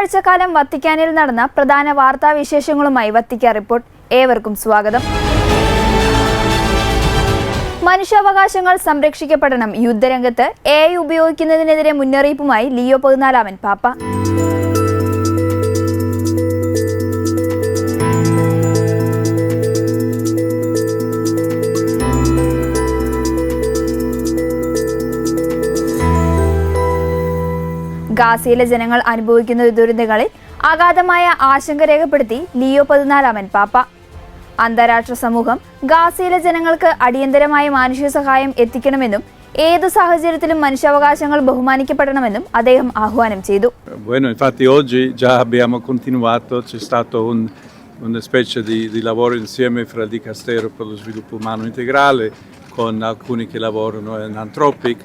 ഒരാഴ്ചക്കാലം വത്തിക്കാനിൽ നടന്ന പ്രധാന വാർത്താവിശേഷങ്ങളുമായി Vatican report. ഏവർക്കും സ്വാഗതം. മനുഷ്യാവകാശങ്ങൾ സംരക്ഷിക്കപ്പെടണം. യുദ്ധരംഗത്ത് AI ഉപയോഗിക്കുന്നതിനെതിരെ മുന്നറിയിപ്പുമായി ലിയോ 14 പാപ്പ. ഗാസയിലെ ജനങ്ങൾ അനുഭവിക്കുന്ന ദുരന്തങ്ങളിൽ അഗാധമായ ആശങ്ക രേഖപ്പെടുത്തി ലിയോ 14 പാപ്പ. അന്താരാഷ്ട്ര സമൂഹം ഗാസയിലെ ജനങ്ങൾക്ക് അടിയന്തരമായ മാനുഷിക സഹായം എത്തിക്കണമെന്നും ഏതു സാഹചര്യത്തിലും മനുഷ്യാവകാശങ്ങൾ ബഹുമാനിക്കപ്പെടണമെന്നും അദ്ദേഹം ആഹ്വാനം ചെയ്തു. Bueno, infatti oggi già abbiamo continuato, c'è stato una specie di lavoro insieme fra il Dicastero per lo sviluppo umano integrale con alcuni che lavorano in Anthropic.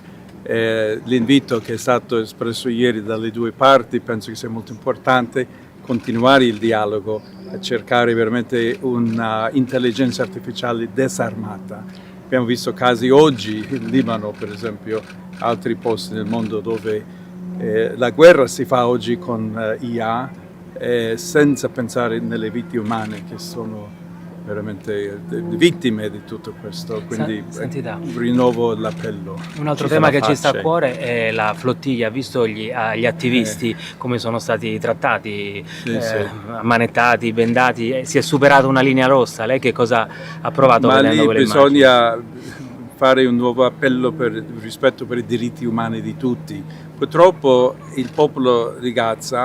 L'invito che è stato espresso ieri dalle due parti penso che sia molto importante continuare il dialogo, a cercare veramente un'intelligenza artificiale disarmata. Abbiamo visto casi oggi in Libano, per esempio, altri posti nel mondo dove la guerra si fa oggi con IA senza pensare nelle vittime umane che sono veramente vittime di tutto questo, quindi rinnovo l'appello. Un altro tema che ci sta a cuore è la flottiglia, visto gli attivisti come sono stati trattati, ammanettati, bendati, si è superata una linea rossa. Lei che cosa ha provato vedendo quelle immagini? Bisogna fare un nuovo appello per il rispetto per i diritti umani di tutti. Purtroppo il popolo di Gaza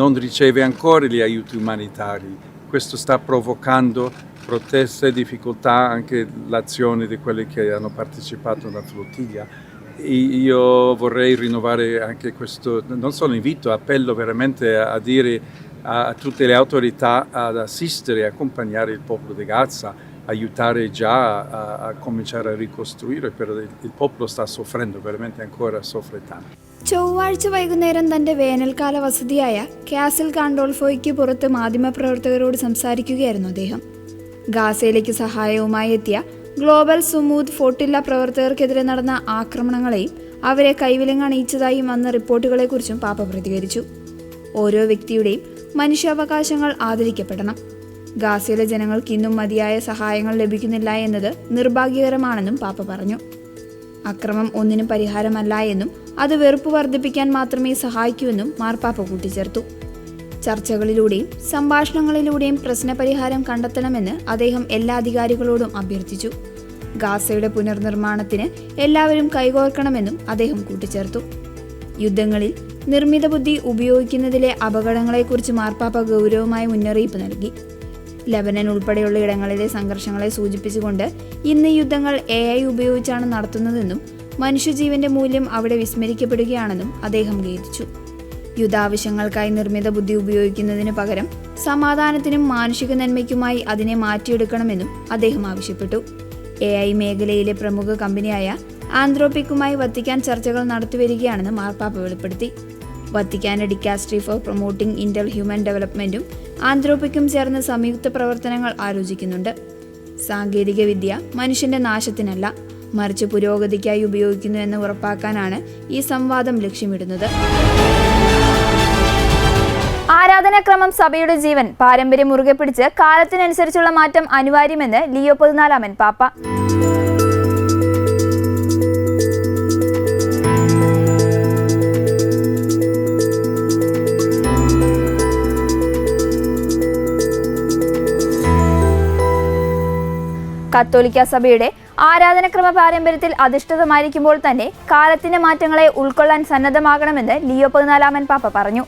non riceve ancora gli aiuti umanitari. Questo sta provocando proteste e difficoltà anche l'azione di quelli che hanno partecipato alla flottiglia. Io vorrei rinnovare anche questo, non solo invito, appello veramente a dire a tutte le autorità ad assistere e accompagnare il popolo di Gaza, aiutare già a cominciare a ricostruire, però il popolo sta soffrendo, veramente ancora soffre tanto. ചൊവ്വാഴ്ച വൈകുന്നേരം തന്റെ വേനൽക്കാല വസതിയായ castle ഗാണ്ടോൾഫോയ്ക്ക് പുറത്ത് മാധ്യമപ്രവർത്തകരോട് സംസാരിക്കുകയായിരുന്നു അദ്ദേഹം. ഗാസയിലേക്ക് സഹായവുമായി എത്തിയ ഗ്ലോബൽ സുമൂദ് ഫോട്ടില്ല പ്രവർത്തകർക്കെതിരെ നടന്ന ആക്രമണങ്ങളെയും അവരെ കൈവിലങ്ങണിയിച്ചതായും വന്ന റിപ്പോർട്ടുകളെക്കുറിച്ചും പാപ്പ പ്രതികരിച്ചു. ഓരോ വ്യക്തിയുടെയും മനുഷ്യാവകാശങ്ങൾ ആദരിക്കപ്പെടണം. ഗാസയിലെ ജനങ്ങൾക്ക് ഇന്നും മതിയായ സഹായങ്ങൾ ലഭിക്കുന്നില്ല എന്നത് നിർഭാഗ്യകരമാണെന്നും പാപ്പ പറഞ്ഞു. അക്രമം ഒന്നിനും പരിഹാരമല്ല എന്നും അത് വെറുപ്പ് വർദ്ധിപ്പിക്കാൻ മാത്രമേ സഹായിക്കൂവെന്നും മാർപ്പാപ്പ കൂട്ടിച്ചേർത്തു. ചർച്ചകളിലൂടെയും സംഭാഷണങ്ങളിലൂടെയും പ്രശ്നപരിഹാരം കണ്ടെത്തണമെന്ന് അദ്ദേഹം എല്ലാ അധികാരികളോടും അഭ്യർത്ഥിച്ചു. ഗാസയുടെ പുനർനിർമ്മാണത്തിന് എല്ലാവരും കൈകോർക്കണമെന്നും അദ്ദേഹം കൂട്ടിച്ചേർത്തു. യുദ്ധങ്ങളിൽ നിർമ്മിത ബുദ്ധി ഉപയോഗിക്കുന്നതിലെ അപകടങ്ങളെക്കുറിച്ച് മാർപ്പാപ്പ ഗൗരവമായ മുന്നറിയിപ്പ് നൽകി. ലെബനൻ ഉൾപ്പെടെയുള്ള ഇടങ്ങളിലെ സംഘർഷങ്ങളെ സൂചിപ്പിച്ചുകൊണ്ട് ഇന്ന് യുദ്ധങ്ങൾ AI ഉപയോഗിച്ചാണ് നടത്തുന്നതെന്നും മനുഷ്യജീവന്റെ മൂല്യം അവിടെ വിസ്മരിക്കപ്പെടുകയാണെന്നും അദ്ദേഹം ഖേദിച്ചു. യുദ്ധാവശ്യങ്ങൾക്കായി നിർമ്മിത ബുദ്ധി ഉപയോഗിക്കുന്നതിന് പകരം സമാധാനത്തിനും മാനുഷിക നന്മയ്ക്കുമായി അതിനെ മാറ്റിയെടുക്കണമെന്നും അദ്ദേഹം ആവശ്യപ്പെട്ടു. AI മേഖലയിലെ പ്രമുഖ കമ്പനിയായ ആന്ത്രോപിക്കുമായി വത്തിക്കാൻ ചർച്ചകൾ നടത്തിവരികയാണെന്ന് മാർപ്പാപ്പ വെളിപ്പെടുത്തി. വത്തിക്കാന്റെ dicastery for promoting integral human ഡെവലപ്മെന്റും ആന്ത്രോപിക്കും ചേർന്ന് സംയുക്ത പ്രവർത്തനങ്ങൾ ആലോചിക്കുന്നുണ്ട്. സാങ്കേതിക വിദ്യ മനുഷ്യന്റെ നാശത്തിനല്ല, മറിച്ച് പുരോഗതിക്കായി ഉപയോഗിക്കുന്നു എന്ന് ഉറപ്പാക്കാനാണ് ഈ സംവാദം ലക്ഷ്യമിടുന്നത്. ആരാധനാക്രമം സഭയുടെ ജീവൻ. പാരമ്പര്യം മുറുകെ പിടിച്ച് കാലത്തിനനുസരിച്ചുള്ള മാറ്റം അനിവാര്യമെന്ന് ലിയോ 14 പാപ്പ. കത്തോലിക്ക സഭയുടെ ആരാധനക്രമ പാരമ്പര്യത്തിൽ അധിഷ്ഠിതമായിരിക്കുമ്പോൾ തന്നെ കാലത്തിന്റെ മാറ്റങ്ങളെ ഉൾക്കൊള്ളാൻ സന്നദ്ധമാകണമെന്ന് ലിയോ 14 പാപ്പ പറഞ്ഞു.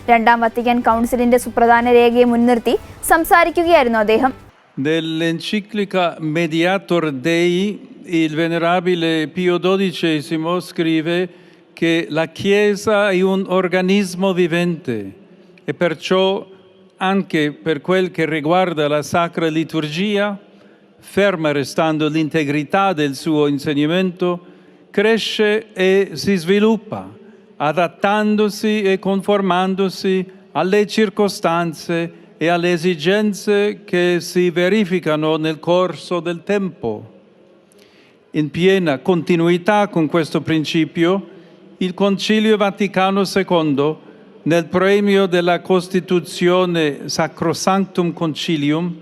രണ്ടാം വത്തിക്കാൻ കൗൺസിലിന്റെ സുപ്രധാന രേഖയെ മുൻനിർത്തി സംസാരിക്കുകയായിരുന്നു അദ്ദേഹം. Nell'enciclica Mediator Dei il venerabile Pio XII scrive che la Chiesa è un organismo vivente e perciò anche per quel che riguarda la Sacra Liturgia, ferma restando l'integrità del suo insegnamento, cresce e si sviluppa, adattandosi e conformandosi alle circostanze e alle esigenze che si verificano nel corso del tempo. In piena continuità con questo principio, il Concilio Vaticano II nel premio della Costituzione Sacrosanctum Concilium,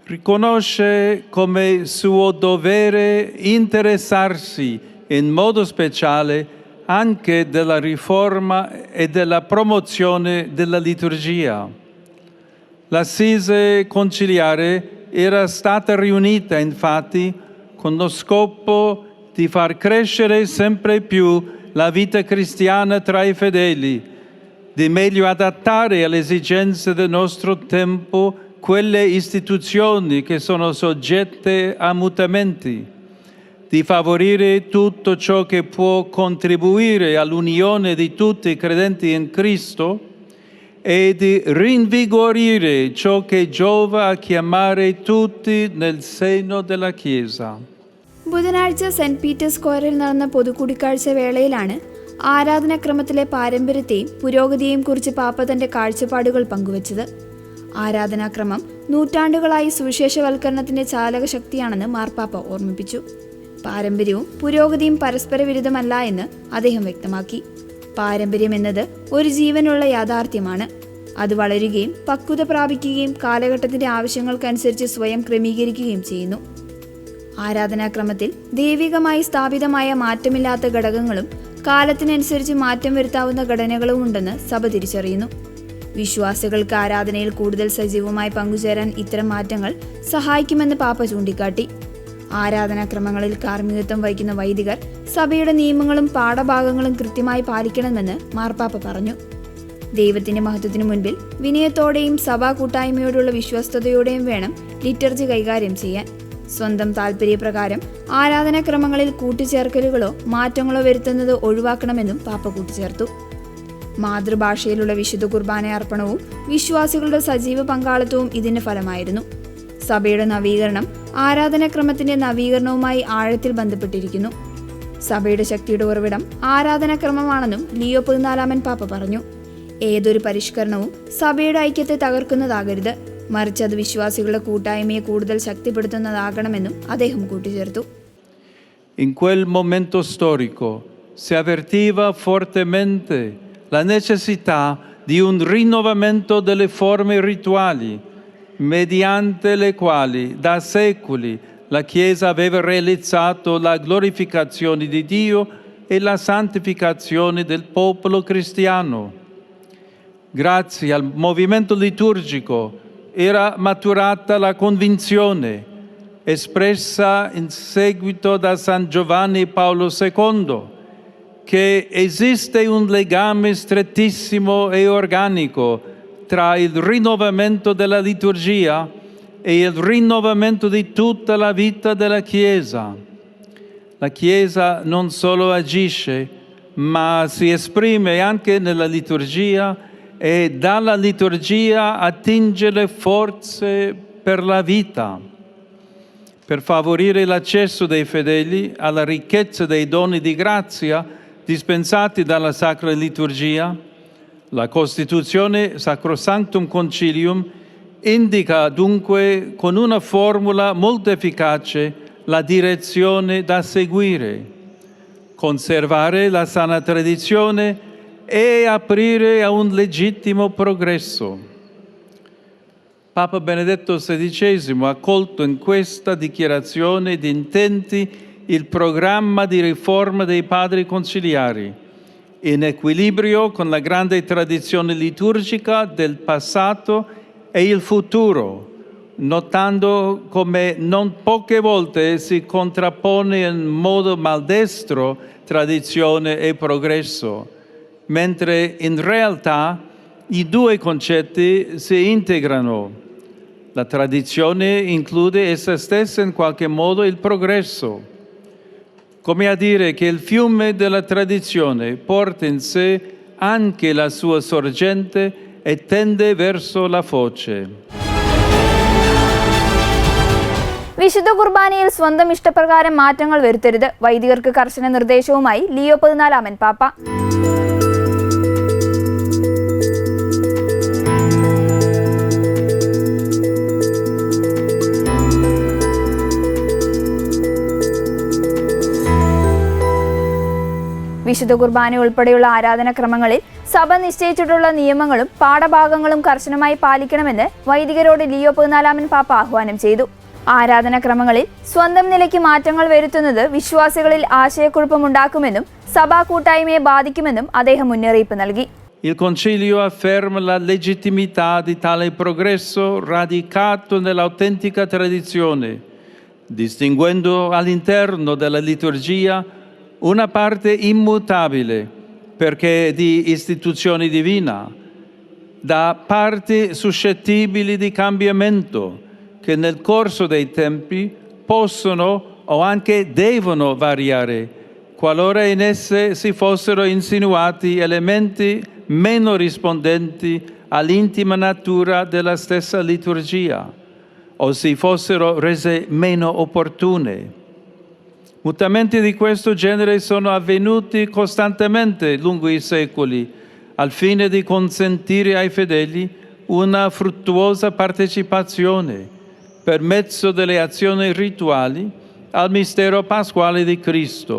riconosce come suo dovere interessarsi in modo speciale anche della riforma e della promozione della liturgia. L'Assise conciliare era stata riunita infatti con lo scopo di far crescere sempre più la vita cristiana tra i fedeli, di meglio adattare alle esigenze del nostro tempo quelle istituzioni che sono soggette a mutamenti, di favorire tutto ciò che può contribuire all'unione di tutti i credenti in Cristo e di rinvigorire ciò che giova a chiamare tutti nel seno della Chiesa. ബുധനാഴ്ച saint Peter's സ്ക്വയറിൽ നടന്ന പൊതുകൂടിക്കാഴ്ച വേളയിലാണ് ആരാധനാക്രമത്തിലെ പാരമ്പര്യത്തെയും പുരോഗതിയെയും കുറിച്ച് പാപ്പ തന്റെ കാഴ്ചപ്പാടുകൾ പങ്കുവച്ചത്. ആരാധനാക്രമം നൂറ്റാണ്ടുകളായി സുവിശേഷവൽക്കരണത്തിന്റെ ചാലക ശക്തിയാണെന്ന് മാർപ്പാപ്പ ഓർമ്മിപ്പിച്ചു. പാരമ്പര്യവും പുരോഗതിയും പരസ്പര വിരുദ്ധമല്ല എന്ന് അദ്ദേഹം വ്യക്തമാക്കി. പാരമ്പര്യം എന്നത് ഒരു ജീവനുള്ള യാഥാർത്ഥ്യമാണ്. അത് വളരുകയും പക്വത പ്രാപിക്കുകയും കാലഘട്ടത്തിന്റെ ആവശ്യങ്ങൾക്കനുസരിച്ച് സ്വയം ക്രമീകരിക്കുകയും ചെയ്യുന്നു. ആരാധനാക്രമത്തിൽ ദൈവികമായി സ്ഥാപിതമായ മാറ്റമില്ലാത്ത ഘടകങ്ങളും കാലത്തിനനുസരിച്ച് മാറ്റം വരുത്താവുന്ന ഘടനകളും ഉണ്ടെന്ന് സഭ തിരിച്ചറിയുന്നു. വിശ്വാസികൾക്ക് ആരാധനയിൽ കൂടുതൽ സജീവമായി പങ്കുചേരാൻ ഇത്തരം മാറ്റങ്ങൾ സഹായിക്കുമെന്ന് പാപ്പ ചൂണ്ടിക്കാട്ടി. ആരാധനാക്രമങ്ങളിൽ കാർമ്മികത്വം വഹിക്കുന്ന വൈദികർ സഭയുടെ നിയമങ്ങളും പാഠഭാഗങ്ങളും കൃത്യമായി പാലിക്കണമെന്ന് മാർപ്പാപ്പ പറഞ്ഞു. ദൈവത്തിന്റെ മഹത്വത്തിനു മുൻപിൽ വിനയത്തോടെയും സഭാ കൂട്ടായ്മയോടുള്ള വിശ്വസ്തയോടെയും വേണം ലിറ്റർജി കൈകാര്യം ചെയ്യാൻ. സ്വന്തം താൽപര്യപ്രകാരം ആരാധനാക്രമങ്ങളിൽ കൂട്ടിച്ചേർക്കലുകളോ മാറ്റങ്ങളോ വരുത്തുന്നത് ഒഴിവാക്കണമെന്നും പാപ്പ കൂട്ടിച്ചേർത്തു. മാതൃഭാഷയിലുള്ള വിശുദ്ധ കുർബാന അർപ്പണവും വിശ്വാസികളുടെ സജീവ പങ്കാളിത്തവും ഇതിന്റെ ഫലമായിരുന്നു. സഭയുടെ നവീകരണം ആരാധനാക്രമത്തിന്റെ നവീകരണവുമായി ആഴത്തിൽ ബന്ധപ്പെട്ടിരിക്കുന്നു. സഭയുടെ ശക്തിയുടെ ഉറവിടം ആരാധനാക്രമമാണെന്നും ലിയോ 14 പാപ്പ പറഞ്ഞു. ഏതൊരു പരിഷ്കരണവും സഭയുടെ ഐക്യത്തെ തകർക്കുന്നതാകരുത്, മറിച്ച് അത് വിശ്വാസികളുടെ കൂട്ടായ്മയെ കൂടുതൽ ശക്തിപ്പെടുത്തുന്നതാകണമെന്നും അദ്ദേഹം കൂട്ടിച്ചേർത്തു. In quel momento storico si avvertiva fortemente la necessità di un rinnovamento delle forme rituali, mediante le quali da secoli la Chiesa aveva realizzato la glorificazione di Dio e la santificazione del popolo cristiano. Grazie al movimento liturgico era maturata la convinzione, espressa in seguito da San Giovanni Paolo II, che esiste un legame strettissimo e organico tra il rinnovamento della liturgia e il rinnovamento di tutta la vita della Chiesa. La Chiesa non solo agisce, ma si esprime anche nella liturgia e dalla liturgia attinge le forze per la vita. Per favorire l'accesso dei fedeli alla ricchezza dei doni di grazia dispensati dalla Sacra Liturgia, la Costituzione Sacrosanctum Concilium indica dunque con una formula molto efficace la direzione da seguire: conservare la sana tradizione e aprire a un legittimo progresso. Papa Benedetto XVI ha accolto in questa dichiarazione di intenti il programma di riforma dei padri conciliari, in equilibrio con la grande tradizione liturgica del passato e il futuro, notando come non poche volte si contrappone in modo maldestro tradizione e progresso, mentre in realtà i due concetti si integrano. La tradizione include essa stessa in qualche modo il progresso, come a dire che il fiume della tradizione porta in sé anche la sua sorgente e tende verso la foce. വിശുദ്ധ കുർബാനയിൽ സ്വന്തം ഇഷ്ടപ്രകാരം മാറ്റങ്ങൾ വരുത്തരുത്, വൈദികർക്ക് കർശന നിർദ്ദേശവുമായി Leo 14 പാപ്പ. വിശുദ്ധ കുർബാന ഉൾപ്പെടെയുള്ള ആരാധനാക്രമങ്ങളിൽ സഭ നിശ്ചയിച്ചിട്ടുള്ള നിയമങ്ങളും പാഠഭാഗങ്ങളും കർശനമായി പാലിക്കണമെന്ന് വൈദികരോട് ലിയോ 14 പാപ്പ ആഹ്വാനം ചെയ്തു. ആരാധനാക്രമങ്ങളിൽ സ്വന്തം നിലയ്ക്ക് മാറ്റങ്ങൾ വരുത്തുന്നത് വിശ്വാസികളിൽ ആശയക്കുഴപ്പമുണ്ടാക്കുമെന്നും സഭാ കൂട്ടായ്മയെ ബാധിക്കുമെന്നും അദ്ദേഹം മുന്നറിയിപ്പ് നൽകി. Il Concilio afferma la legittimità di tale progresso radicato nell'autentica tradizione, distinguendo all'interno della liturgia una parte immutabile, perché è di istituzione divina, da parti suscettibili di cambiamento, che nel corso dei tempi possono o anche devono variare, qualora in esse si fossero insinuati elementi meno rispondenti all'intima natura della stessa liturgia, o si fossero rese meno opportune. Mutamenti di questo genere sono avvenuti costantemente lungo i secoli, al fine di consentire ai fedeli una fruttuosa partecipazione, per mezzo delle azioni rituali, al mistero pasquale di Cristo,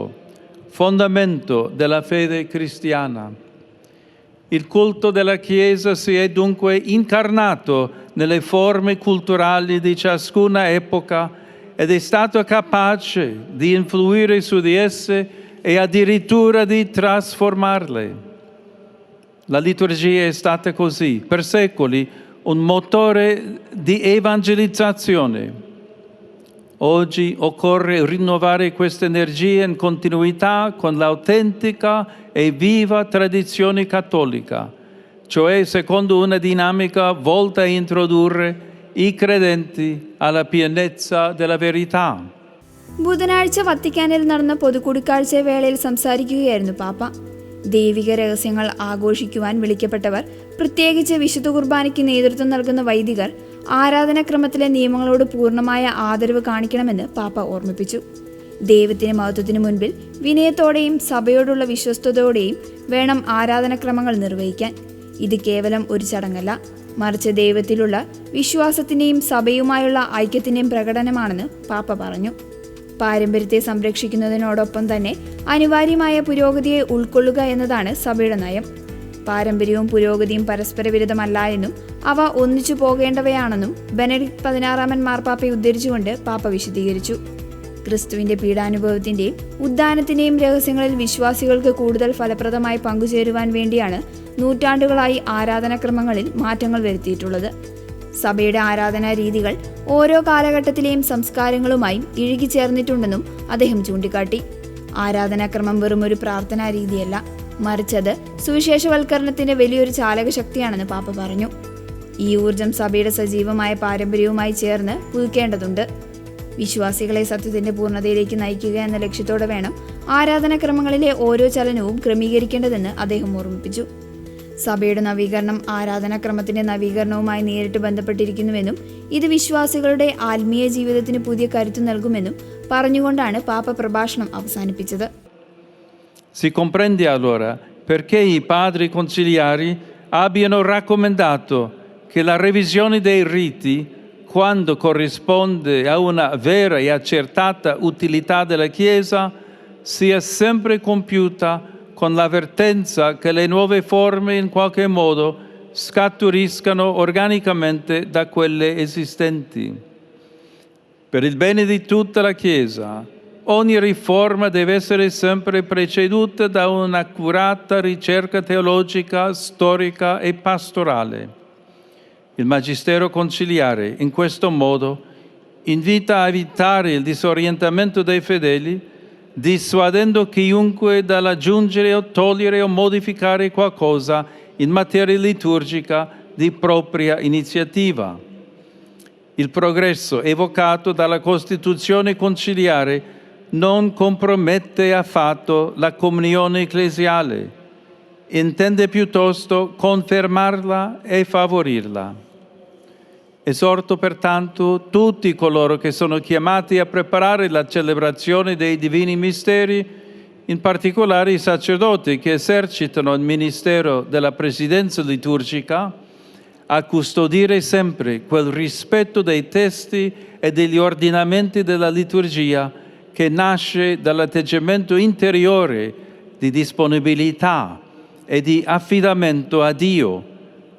fondamento della fede cristiana. Il culto della Chiesa si è dunque incarnato nelle forme culturali di ciascuna epoca ed è stato capace di influire su di esse e addirittura di trasformarle. La liturgia è stata così, per secoli, un motore di evangelizzazione. Oggi occorre rinnovare questa energia in continuità con l'autentica e viva tradizione cattolica, cioè secondo una dinamica volta a introdurre i credenti alla pienezza della verità. ബുധനാഴ്ച വത്തിക്കാനിൽ നടന്ന പൊതുകൂടിക്കാഴ്ച വേളയിൽ സംസാരിക്കുകയായിരുന്നു പാപ്പ. ദൈവിക രഹസ്യങ്ങൾ ആഘോഷിക്കുവാൻ വിളിക്കപ്പെട്ടവർ, പ്രത്യേകിച്ച് വിശുദ്ധ കുർബാനയ്ക്ക് നേതൃത്വം നൽകുന്ന വൈദികർ, ആരാധനാക്രമത്തിലെ നിയമങ്ങളോട് പൂർണ്ണമായ ആദരവ് കാണിക്കണമെന്ന് പാപ്പ ഓർമ്മിപ്പിച്ചു. ദൈവത്തിന് മഹത്വത്തിനു മുൻപിൽ വിനയത്തോടെയും സഭയോടുള്ള വിശ്വസ്തയോടെയും വേണം ആരാധനാക്രമങ്ങൾ നിർവഹിക്കാൻ. ഇത് കേവലം ഒരു ചടങ്ങല്ല, മറിച്ച് ദൈവത്തിലുള്ള വിശ്വാസത്തിൻ്റെയും സഭയുമായുള്ള ഐക്യത്തിൻ്റെയും പ്രകടനമാണെന്ന് പാപ്പ പറഞ്ഞു. പാരമ്പര്യത്തെ സംരക്ഷിക്കുന്നതിനോടൊപ്പം തന്നെ അനിവാര്യമായ പുരോഗതിയെ ഉൾക്കൊള്ളുക എന്നതാണ് സഭയുടെ നയം. പാരമ്പര്യവും പുരോഗതിയും പരസ്പര വിരുദ്ധമല്ല എന്നും അവ ഒന്നിച്ചു പോകേണ്ടവയാണെന്നും ബെനഡിക്ട് 16 മാർപ്പാപ്പയെ ഉദ്ധരിച്ചുകൊണ്ട് പാപ്പ വിശദീകരിച്ചു. ക്രിസ്തുവിന്റെ പീഡാനുഭവത്തിന്റെയും ഉദ്ധാനത്തിന്റെയും രഹസ്യങ്ങളിൽ വിശ്വാസികൾക്ക് കൂടുതൽ ഫലപ്രദമായി പങ്കുചേരുവാൻ വേണ്ടിയാണ് നൂറ്റാണ്ടുകളായി ആരാധനാക്രമങ്ങളിൽ മാറ്റങ്ങൾ വരുത്തിയിട്ടുള്ളത്. സഭയുടെ ആരാധനാ രീതികൾ ഓരോ കാലഘട്ടത്തിലെയും സംസ്കാരങ്ങളുമായും ഇഴുകിച്ചേർന്നിട്ടുണ്ടെന്നും അദ്ദേഹം ചൂണ്ടിക്കാട്ടി. ആരാധനാക്രമം വെറുമൊരു പ്രാർത്ഥനാ രീതിയല്ല, മറിച്ചത് സുവിശേഷവൽക്കരണത്തിന്റെ വലിയൊരു ചാലകശക്തിയാണെന്ന് പാപ്പ പറഞ്ഞു. ഈ ഊർജം സഭയുടെ സജീവമായ പാരമ്പര്യവുമായി ചേർന്ന് പുതുക്കേണ്ടതുണ്ട്. വിശ്വാസികളെ സത്യത്തിന്റെ പൂർണ്ണതയിലേക്ക് നയിക്കുക എന്ന ലക്ഷ്യത്തോടെ വേണം ആരാധനാക്രമങ്ങളിലെ ഓരോ ചലനവും ക്രമീകരിക്കേണ്ടതെന്ന് അദ്ദേഹം ഓർമ്മിപ്പിച്ചു. സഭയുടെ നവീകരണം ആരാധനാക്രമത്തിന്റെ നവീകരണവുമായി നേരിട്ട് ബന്ധപ്പെട്ടിരിക്കുന്നുവെന്നും ഇത് വിശ്വാസികളുടെ ആത്മീയ ജീവിതത്തിന് പുതിയ കരുത്ത് നൽകുമെന്നും പറഞ്ഞുകൊണ്ടാണ് പാപ്പ പ്രഭാഷണം അവസാനിപ്പിച്ചത്. Si comprende allora perché i padri conciliari abbiano raccomandato che la revisione dei riti, quando corrisponde a una vera e accertata utilità della Chiesa, sia sempre compiuta con l'avvertenza che le nuove forme in qualche modo scaturiscano organicamente da quelle esistenti. Per il bene di tutta la Chiesa, ogni riforma deve essere sempre preceduta da un'accurata ricerca teologica, storica e pastorale. Il Magistero conciliare, in questo modo, invita a evitare il disorientamento dei fedeli, dissuadendo chiunque dall'aggiungere o togliere o modificare qualcosa in materia liturgica di propria iniziativa. Il progresso evocato dalla Costituzione conciliare non compromette affatto la comunione ecclesiale, intende piuttosto confermarla e favorirla. Esorto pertanto tutti coloro che sono chiamati a preparare la celebrazione dei divini misteri, in particolare i sacerdoti che esercitano il ministero della presidenza liturgica, a custodire sempre quel rispetto dei testi e degli ordinamenti della liturgia che nasce dall'atteggiamento interiore di disponibilità e di affidamento a Dio,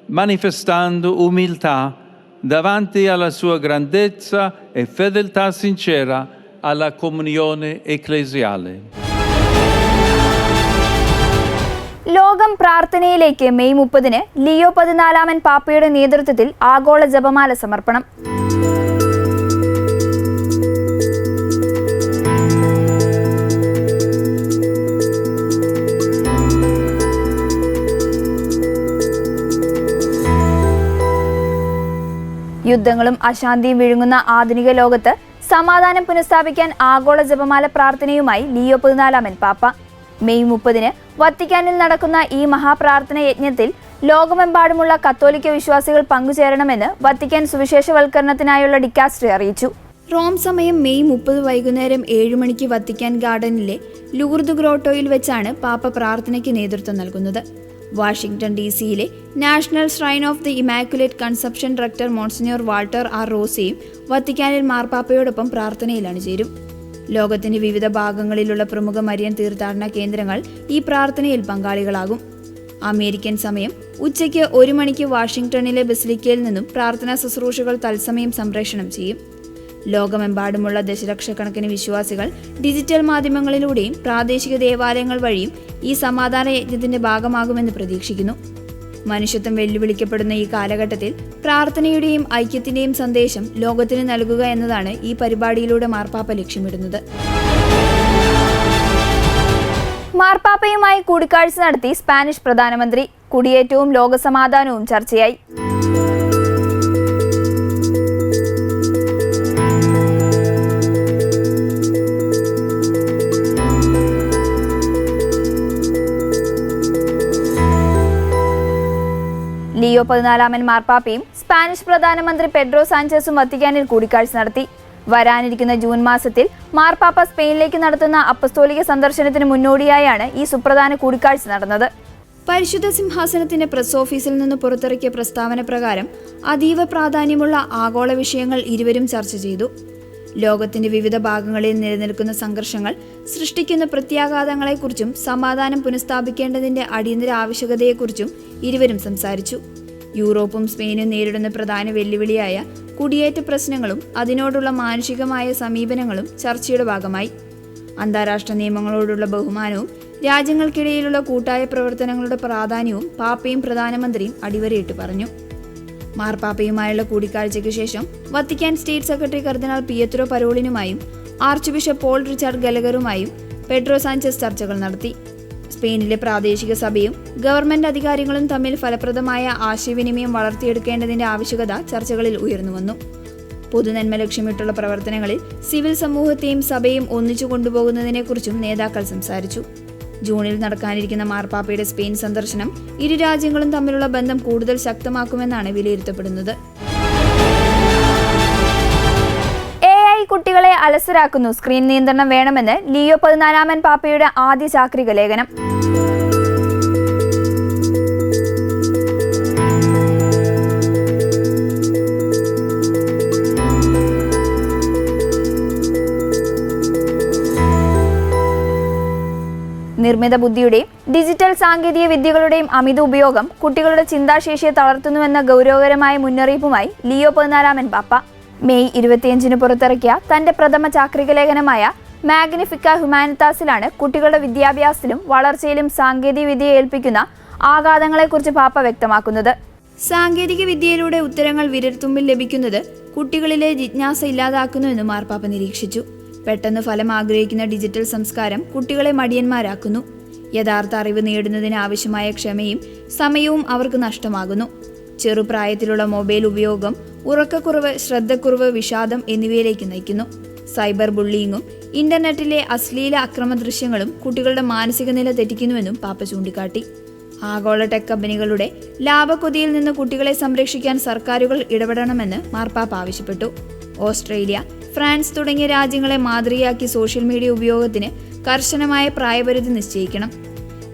manifestando umiltà davanti alla sua grandezza e fedeltà sincera alla comunione ecclesiale. ലോകം പ്രാർത്ഥനയിലേക്ക് May 30 Leo 14 പാപ്പയുടെ നേതൃത്വത്തിൽ ആഗോള ജപമാല സമർപ്പണം. യുദ്ധങ്ങളും അശാന്തിയും വിഴുങ്ങുന്ന ആധുനിക ലോകത്ത് സമാധാനം പുനഃസ്ഥാപിക്കാൻ ആഗോള ജപമാല പ്രാർത്ഥനയുമായി ലിയോ 14 പാപ്പ. മെയ് 30 വത്തിക്കാനിൽ നടക്കുന്ന ഈ മഹാപ്രാർത്ഥന യജ്ഞത്തിൽ ലോകമെമ്പാടുമുള്ള കത്തോലിക്ക വിശ്വാസികൾ പങ്കുചേരണമെന്ന് വത്തിക്കാൻ സുവിശേഷവൽക്കരണത്തിനായുള്ള ഡിക്കാസ്ട്രി അറിയിച്ചു. റോം സമയം മെയ് 30 വൈകുന്നേരം 7 മണിക്ക് വത്തിക്കാൻ ഗാർഡനിലെ ലൂർദ് ഗ്രോട്ടോയിൽ വെച്ചാണ് പാപ്പ പ്രാർത്ഥനയ്ക്ക് നേതൃത്വം നൽകുന്നത്. വാഷിംഗ്ടൺ DC-യിലെ national shrine of the immaculate conception rector monsignor Walter R റോസയും വത്തിക്കാനിൽ മാർപ്പാപ്പയോടൊപ്പം പ്രാർത്ഥനയിൽ അണിചേരും. ലോകത്തിന്റെ വിവിധ ഭാഗങ്ങളിലുള്ള പ്രമുഖ മരിയൻ തീർത്ഥാടന കേന്ദ്രങ്ങൾ ഈ പ്രാർത്ഥനയിൽ പങ്കാളികളാകും. അമേരിക്കൻ സമയം ഉച്ചയ്ക്ക് 1 മണിക്ക് വാഷിംഗ്ടണിലെ ബസിലിക്കയിൽ നിന്നും പ്രാർത്ഥനാ ശുശ്രൂഷകൾ തത്സമയം സംപ്രേഷണം ചെയ്യും. ലോകമെമ്പാടുമുള്ള ദശലക്ഷക്കണക്കിന് വിശ്വാസികൾ ഡിജിറ്റൽ മാധ്യമങ്ങളിലൂടെയും പ്രാദേശിക ദേവാലയങ്ങൾ വഴിയും ഈ സമാധാന യജ്ഞത്തിന്റെ ഭാഗമാകുമെന്ന് പ്രതീക്ഷിക്കുന്നു. മനുഷ്യത്വം വെല്ലുവിളിക്കപ്പെടുന്ന ഈ കാലഘട്ടത്തിൽ പ്രാർത്ഥനയുടെയും ഐക്യത്തിന്റെയും സന്ദേശം ലോകത്തിന് നൽകുക എന്നതാണ് ഈ പരിപാടിയിലൂടെ മാർപ്പാപ്പ ലക്ഷ്യമിടുന്നത്. മാർപ്പാപ്പയുമായി കൂടിക്കാഴ്ച നടത്തി സ്പാനിഷ് പ്രധാനമന്ത്രി. കുടിയേറ്റവും ലോകസമാധാനവും ചർച്ചയായി. ലിയോ 14 മാർപ്പാപ്പയും സ്പാനിഷ് പ്രധാനമന്ത്രി പെഡ്രോ സാഞ്ചസും വത്തിക്കാനിൽ കൂടിക്കാഴ്ച നടത്തി. വരാനിരിക്കുന്ന ജൂൺ മാസത്തിൽ മാർപ്പാപ്പ സ്പെയിനിലേക്ക് നടത്തുന്ന അപ്പസ്തോലിക സന്ദർശനത്തിന് മുന്നോടിയായാണ് ഈ സുപ്രധാന കൂടിക്കാഴ്ച നടന്നത്. പരിശുദ്ധ സിംഹാസനത്തിന്റെ പ്രസ് ഓഫീസിൽ നിന്ന് പുറത്തിറക്കിയ പ്രസ്താവന പ്രകാരം അതീവ പ്രാധാന്യമുള്ള ആഗോള വിഷയങ്ങൾ ഇരുവരും ചർച്ച ചെയ്തു. ലോകത്തിന്റെ വിവിധ ഭാഗങ്ങളിൽ നിലനിൽക്കുന്ന സംഘർഷങ്ങൾ സൃഷ്ടിക്കുന്ന പ്രത്യാഘാതങ്ങളെക്കുറിച്ചും സമാധാനം പുനഃസ്ഥാപിക്കേണ്ടതിന്റെ അടിയന്തര ആവശ്യകതയെക്കുറിച്ചും ഇരുവരും സംസാരിച്ചു. യൂറോപ്പും സ്പെയിനും നേരിടുന്ന പ്രധാന വെല്ലുവിളിയായ കുടിയേറ്റ പ്രശ്നങ്ങളും അതിനോടുള്ള മാനുഷികമായ സമീപനങ്ങളും ചർച്ചയുടെ ഭാഗമായി. അന്താരാഷ്ട്ര നിയമങ്ങളോടുള്ള ബഹുമാനവും രാജ്യങ്ങൾക്കിടയിലുള്ള കൂട്ടായ പ്രവർത്തനങ്ങളുടെ പ്രാധാന്യവും പാപ്പയും പ്രധാനമന്ത്രിയും അടിവരയിട്ട് പറഞ്ഞു. മാർപ്പാപ്പയുമായുള്ള കൂടിക്കാഴ്ചയ്ക്ക് ശേഷം വത്തിക്കാൻ സ്റ്റേറ്റ് സെക്രട്ടറി കർദിനാൾ പിയത്രോ പരോളിനുമായും ആർച്ച് ബിഷപ്പ് പോൾ റിച്ചാർഡ് ഗലഗറുമായും പെഡ്രോ സാഞ്ചസ് ചർച്ചകൾ നടത്തി. സ്പെയിനിലെ പ്രാദേശിക സഭയും ഗവൺമെന്റ് അധികാരികളും തമ്മിൽ ഫലപ്രദമായ ആശയവിനിമയം വളർത്തിയെടുക്കേണ്ടതിന്റെ ആവശ്യകത ചർച്ചകളിൽ ഉയർന്നുവന്നു. പൊതുനന്മ ലക്ഷ്യമിട്ടുള്ള പ്രവർത്തനങ്ങളിൽ സിവിൽ സമൂഹത്തെയും സഭയും ഒന്നിച്ചു കൊണ്ടുപോകുന്നതിനെക്കുറിച്ചും നേതാക്കൾ സംസാരിച്ചു. ജൂണിൽ നടക്കാനിരിക്കുന്ന മാർപ്പാപ്പയുടെ സ്പെയിൻ സന്ദർശനം ഇരു രാജ്യങ്ങളും തമ്മിലുള്ള ബന്ധം കൂടുതൽ ശക്തമാക്കുമെന്നാണ് വിലയിരുത്തപ്പെടുന്നത്. AI കുട്ടികളെ അലസരാക്കുന്നു, സ്ക്രീൻ നിയന്ത്രണം വേണമെന്ന് ലിയോ 14 പാപ്പയുടെ ആദ്യ ചാക്രിക ലേഖനം. നിർമ്മിത ബുദ്ധിയുടെയും ഡിജിറ്റൽ സാങ്കേതിക വിദ്യകളുടെയും അമിത ഉപയോഗം കുട്ടികളുടെ ചിന്താശേഷിയെ തളർത്തുന്നുവെന്ന ഗൗരവകരമായ മുന്നറിയിപ്പുമായി ലിയോ 14 പാപ്പ. മെയ് 25 പുറത്തിറക്കിയ തന്റെ പ്രഥമ ചാക്രിക ലേഖനമായ മാഗ്നിഫിക്ക ഹ്യൂമാനിറ്റാസിലാണ് കുട്ടികളുടെ വിദ്യാഭ്യാസത്തിലും വളർച്ചയിലും സാങ്കേതിക വിദ്യയെ ഏൽപ്പിക്കുന്ന ആഘാതങ്ങളെക്കുറിച്ച് പാപ്പ വ്യക്തമാക്കുന്നത്. സാങ്കേതിക വിദ്യയിലൂടെ ഉത്തരങ്ങൾ വിരൽത്തുമ്പിൽ ലഭിക്കുന്നത് കുട്ടികളിലെ ജിജ്ഞാസ ഇല്ലാതാക്കുന്നുവെന്ന് മാർപ്പാപ്പ നിരീക്ഷിച്ചു. പെട്ടെന്ന് ഫലം ആഗ്രഹിക്കുന്ന ഡിജിറ്റൽ സംസ്കാരം കുട്ടികളെ മടിയന്മാരാക്കുന്നു. യഥാർത്ഥ അറിവ് നേടുന്നതിന് ആവശ്യമായ ക്ഷമയും സമയവും അവർക്ക് നഷ്ടമാകുന്നു. ചെറുപ്രായത്തിലുള്ള മൊബൈൽ ഉപയോഗം ഉറക്കക്കുറവ്, ശ്രദ്ധക്കുറവ്, വിഷാദം എന്നിവയിലേക്ക് നയിക്കുന്നു. സൈബർ ബുള്ളിയിങ്ങും ഇന്റർനെറ്റിലെ അശ്ലീല അക്രമ ദൃശ്യങ്ങളും കുട്ടികളുടെ മാനസിക നില തെറ്റിക്കുന്നുവെന്നും പാപ്പ ചൂണ്ടിക്കാട്ടി. ആഗോള ടെക് കമ്പനികളുടെ ലാഭക്കൊതിയിൽ നിന്ന് കുട്ടികളെ സംരക്ഷിക്കാൻ സർക്കാരുകൾ ഇടപെടണമെന്ന് മാർപ്പാപ്പ ആവശ്യപ്പെട്ടു. ഓസ്ട്രേലിയ, ഫ്രാൻസ് തുടങ്ങിയ രാജ്യങ്ങളെ മാതൃകയാക്കി സോഷ്യൽ മീഡിയ ഉപയോഗത്തിന് കർശനമായ പ്രായപരിധി നിശ്ചയിക്കണം.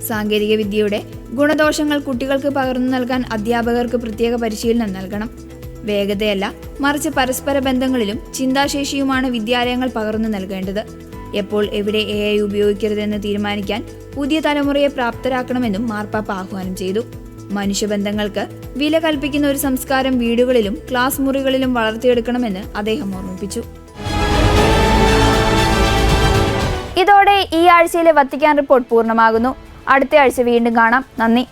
സാങ്കേതിക വിദ്യയുടെ ഗുണദോഷങ്ങൾ കുട്ടികൾക്ക് പകർന്നു നൽകാൻ അധ്യാപകർക്ക് പ്രത്യേക പരിശീലനം നൽകണം. വേഗതയല്ല, മറിച്ച് പരസ്പര ബന്ധങ്ങളിലും ചിന്താശേഷിയുമാണ് വിദ്യാലയങ്ങൾ പകർന്നു നൽകേണ്ടത്. എപ്പോൾ എവിടെ AI ഉപയോഗിക്കരുതെന്ന് തീരുമാനിക്കാൻ പുതിയ തലമുറയെ പ്രാപ്തരാക്കണമെന്നും മാർപ്പാപ്പ ആഹ്വാനം ചെയ്തു. മനുഷ്യബന്ധങ്ങൾക്ക് വില കൽപ്പിക്കുന്ന ഒരു സംസ്കാരം വീടുകളിലും ക്ലാസ് മുറികളിലും വളർത്തിയെടുക്കണമെന്ന് അദ്ദേഹം ഓർമ്മിപ്പിച്ചു. ഇതോടെ ഈ ആഴ്ചയിലെ വത്തിക്കാൻ റിപ്പോർട്ട് പൂർണ്ണമാകുന്നു. അടുത്ത ആഴ്ച വീണ്ടും കാണാം. നന്ദി.